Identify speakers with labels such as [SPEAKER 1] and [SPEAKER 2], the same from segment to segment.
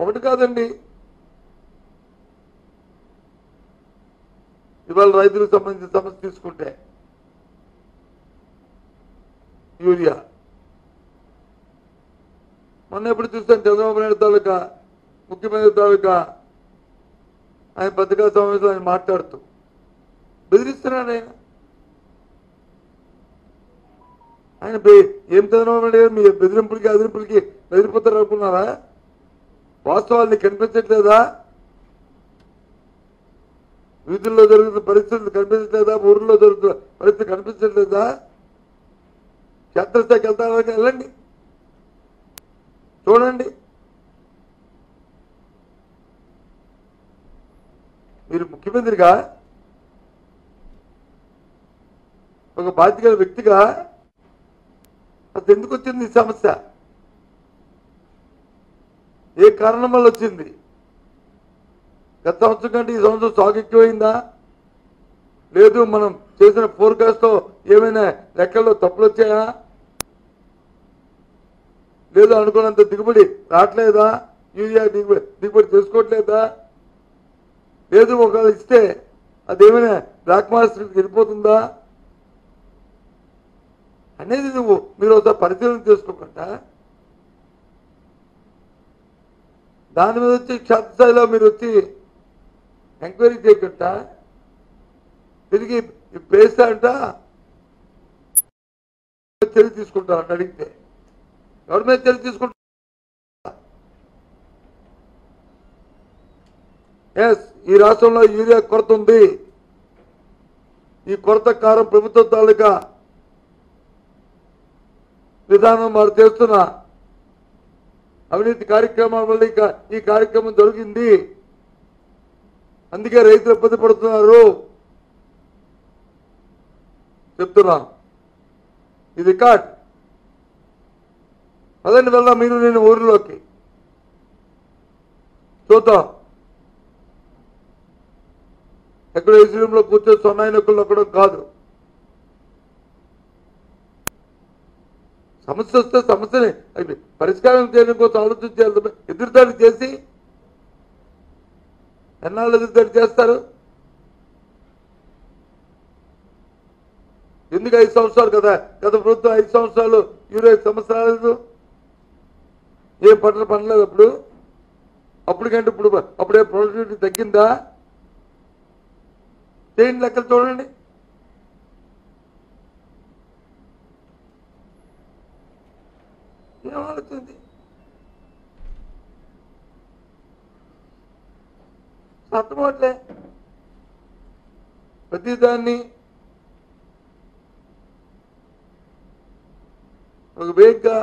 [SPEAKER 1] ఒకటి కాదండి. ఇవాళ రైతులకు సంబంధించిన సమస్య తీసుకుంటే యూరియా మొన్న ఎప్పుడు చూస్తాను చంద్రబాబు నాయుడు తాలూకా ముఖ్యమంత్రి తాలూకా ఆయన పత్రికా సమావేశంలో ఆయన మాట్లాడుతూ బెదిరిస్తున్నాడు ఆయన ఏం చంద్రబాబు నాయుడు మీ బెదిరింపులకి అదిరింపులకి బెదిరిపోతారు అనుకున్నారా? వాస్తవాల్ని కనిపించట్లేదా? వీధుల్లో జరుగుతున్న పరిస్థితులు కనిపించట్లేదా? ఊర్లో జరుగుతున్న పరిస్థితి కనిపించట్లేదా? క్షేత్రస్థాయికి వెళ్తారని వెళ్ళండి, చూడండి. మీరు ముఖ్యమంత్రిగా ఒక బాధ్యత వ్యక్తిగా అసలు ఎందుకు వచ్చింది ఈ సమస్య? ఏ కారణం వల్ల వచ్చింది? గత సంవత్సరం కంటే ఈ సంవత్సరం సాగు ఎక్కువైందా? లేదు మనం చేసిన ఫోర్కాస్ట్ ఏమైనా లెక్కల్లో తప్పులు వచ్చాయా? లేదు అనుకున్నంత దిగుబడి రావట్లేదా? యూరియా దిగుబడి చేసుకోవట్లేదా? లేదు ఒకవేళ ఇస్తే అదేమైనా బ్లాక్ మార్కెట్కి వెళ్ళిపోతుందా అనేది మీరు ఒకసారి పరిశీలన చేసుకోకుండా దాని మీద వచ్చి క్షేత్రస్థాయిలో మీరు వచ్చి ఎంక్వైరీ చేయకుండా తిరిగి పేస్తారంట చర్య తీసుకుంటారంట. అడిగితే ఎవరి మీద చర్య తీసుకుంటారు? ఈ రాష్ట్రంలో యూరియా కొరత ఉంది. ఈ కొరత కారం ప్రభుత్వం తాలూకా విధానం వారు చేస్తున్న అవినీతి కార్యక్రమాల వల్ల ఈ కార్యక్రమం జరిగింది. అందుకే రైతులు ఇబ్బంది పడుతున్నారు చెప్తున్నా. ఇది రికార్డ్. పదండి వెళ్దాం మీరు నేను ఊరిలోకి చూద్దాం. ఎక్కడ ఏసీలో కూర్చొని సొన్నాయి నొక్కులు నొక్కడం కాదు. సమస్య వస్తే సమస్యని పరిష్కారం చేయడం కోసం ఆలోచించాలి. ఎదురుదాడి చేసి ఎన్నాళ్ళు ఎదురుదాడి చేస్తారు? ఎందుకు 5 సంవత్సరాలు కదా, గత ప్రభుత్వం 5 సంవత్సరాలు యూరియా సమస్య రాలేదు, ఏం పంటలు పండలేదు. అప్పటికంటే అప్పుడే ప్రొడక్టివిటీ తగ్గిందా? చేయండి లెక్కలు చూడండి. ఏం ఆలోచింది? అర్థమవట్లే. ప్రతిదాన్ని ఒక వేగ్గా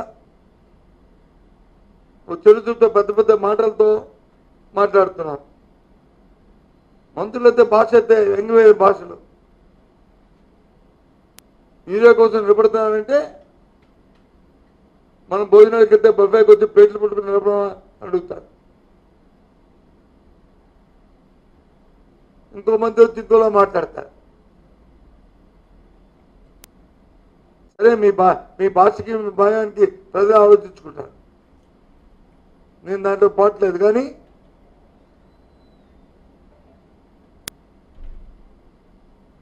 [SPEAKER 1] ఒక చెడుచుట్ట పెద్ద పెద్ద మాటలతో మాట్లాడుతున్నాం. మంత్రులైతే భాష అయితే ఎంగివేయ భాషలు. యూరియా కోసం నిలబడుతున్నారంటే మనం భోజనాలకి వెళ్తే బొబ్బాయికి వచ్చి ప్లేట్లు పుట్టుకుని నిలబడమా అడుగుతారు. ఇంకో మంది వచ్చి ఇంకోలా మాట్లాడతారు. సరే మీ భాషకి మీ భయానికి ప్రజలు ఆలోచించుకుంటారు. నేను దాంట్లో పోవట్లేదు. కానీ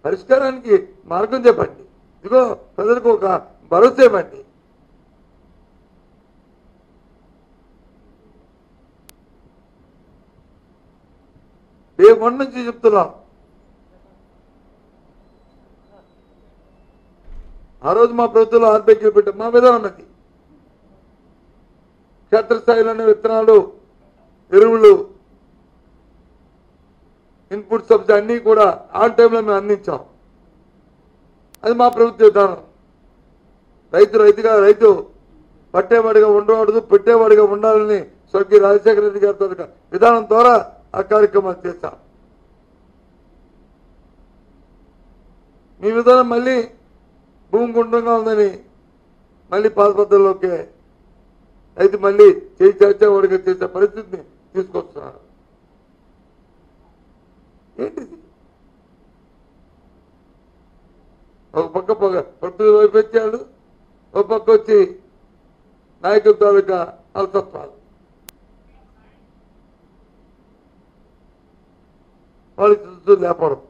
[SPEAKER 1] పరిష్కారానికి మార్గం చెప్పండి. ఇదిగో ప్రజలకు ఒక భరోసా ఇవ్వండి. డే 1 నుంచి చెప్తున్నాం. ఆ రోజు మా ప్రభుత్వంలో ఆర్బీఐకి పెట్టాం. మా విధానం అది. క్షేత్రస్థాయిలోనే విత్తనాలు, ఎరువులు, ఇన్పుట్ సబ్సిడీ అన్నీ కూడా ఆన్ టైంలో మేము అందించాం. అది మా ప్రభుత్వ విధానం. రైతు పట్టేవాడిగా ఉండకూడదు, పెట్టేవాడిగా ఉండాలని స్వర్గీయ రాజశేఖర రెడ్డి గారి విధానం ద్వారా ఆ కార్యక్రమాలు చేశాం. మీ విధానం మళ్ళీ భూమి గుండ్రంగా ఉందని మళ్ళీ పాత పద్ధతిలోకి రైతు మళ్ళీ చేసేవాడిగా చేసే పరిస్థితిని తీసుకొస్తున్నారు. ఏంటిది? ఒక పక్క ప్రకృతి వైపత్యాలు, ఒక పక్క వచ్చి నాయకుల తాలూకా అలసత్వాలు. వాళ్ళకి చూస్తూ లేపడం.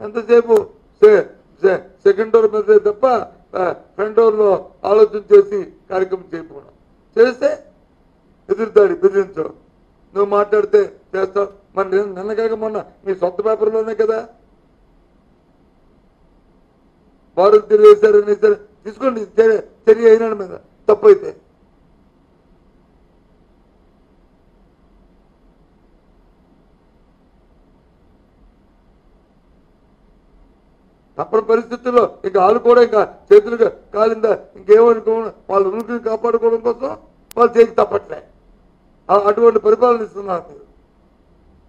[SPEAKER 1] ఎంతసేపు సెకండ్ డోర్ మీద తప్ప ఫ్రంట్ డోర్లో ఆలోచన చేసి కార్యక్రమం చేయకపోవడం. చేస్తే ఎదురుతాడు, బెదిరించడం. నువ్వు మాట్లాడితే చేస్తావు. మరి నిన్నగాక మొన్న మీ సొంత పేపర్లోనే కదా బారులు తిరిగేశారని సరే తీసుకోండి చర్య అయినా మీద తప్పు అయితే. తప్పని పరిస్థితుల్లో ఇంకా వాళ్ళు కూడా ఇంకా చేతులుగా కాలిందా ఇంకేమనుకో వాళ్ళ ఉనికిని కాపాడుకోవడం కోసం వాళ్ళు చేసి తప్పట్లే. అటువంటి పరిపాలన ఇస్తున్నారు మీరు.